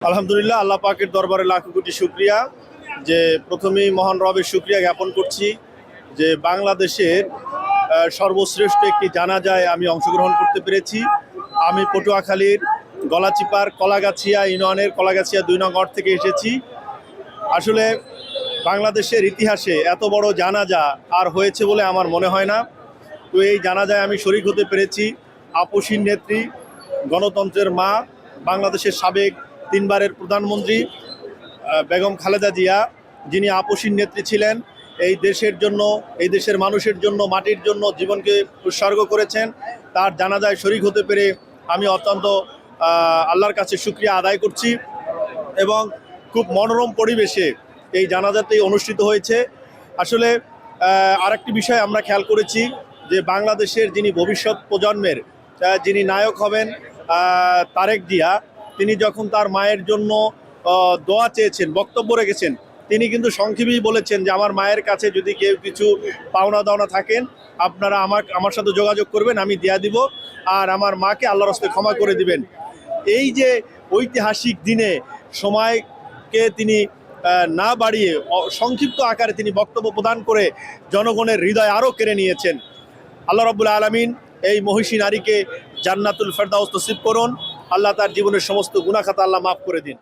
আলহামদুলিল্লাহ, আল্লাহ পাকের দরবারে লাখ কোটি শুকরিয়া। যে প্রথমেই মহান রবের শুকরিয়া জ্ঞাপন করছি যে বাংলাদেশের সর্বশ্রেষ্ঠ একটি জানাজায় আমি অংশগ্রহণ করতে পেরেছি। আমি পটুয়াখালীর গলাচিপার কলাগাছিয়া ইউনিয়নের কলাগাছিয়া 2 নং ওয়ার্ড থেকে এসেছি। আসলে বাংলাদেশের ইতিহাসে এত বড় জানাজা আর হয়েছে বলে আমার মনে হয় না। তো এই জানাজায় আমি শরীক হতে পেরেছি। আপসীর নেত্রী, গণতন্ত্রের মা, বাংলাদেশের সাবেক 3 বারের প্রধানমন্ত্রী বেগম খালেদা জিয়া, যিনি আপসীর নেত্রী ছিলেন, এই দেশের জন্য, এই দেশের মানুষের জন্য, মাটির জন্য জীবনকে উৎসর্গ করেছেন। তার জানাজায় শরীক হতে পেরে আমি অত্যন্ত আল্লাহর কাছে শুকরিয়া আদায় করছি। এবং খুব মনোরম পরিবেশে এই জানাজাটি অনুষ্ঠিত হয়েছে। আসলে আরেকটি বিষয় আমরা খেয়াল করেছি যে বাংলাদেশের যিনি ভবিষ্যৎ প্রজন্মের যিনি নায়ক হবেন, তারেক জিয়া, তিনি যখন তার মায়ের জন্য দোয়া চেয়েছেন, বক্তব্য রেখেছেন, তিনি কিন্তু সংক্ষেপেই বলেছেন যে আমার মায়ের কাছে যদি কেউ কিছু পাওনা দাওনা থাকেন, আপনারা আমার সাথে যোগাযোগ করবেন, আমি দেয়া দিব, আর আমার মাকে আল্লাহর রাস্তায় ক্ষমা করে দিবেন। এই যে ঐতিহাসিক দিনে সময়কে তিনি না বাড়িয়ে সংক্ষিপ্ত আকারে তিনি বক্তব্য প্রদান করে জনগণের হৃদয় আরও কেড়ে নিয়েছেন। আল্লাহ রাব্বুল আলামিন এই মহিষী নারীকে জান্নাতুল ফেরদাউস নসিব করুন। আল্লাহ তার জীবনের সমস্ত গুনাহ খাতা আল্লাহ মাফ করে দিন।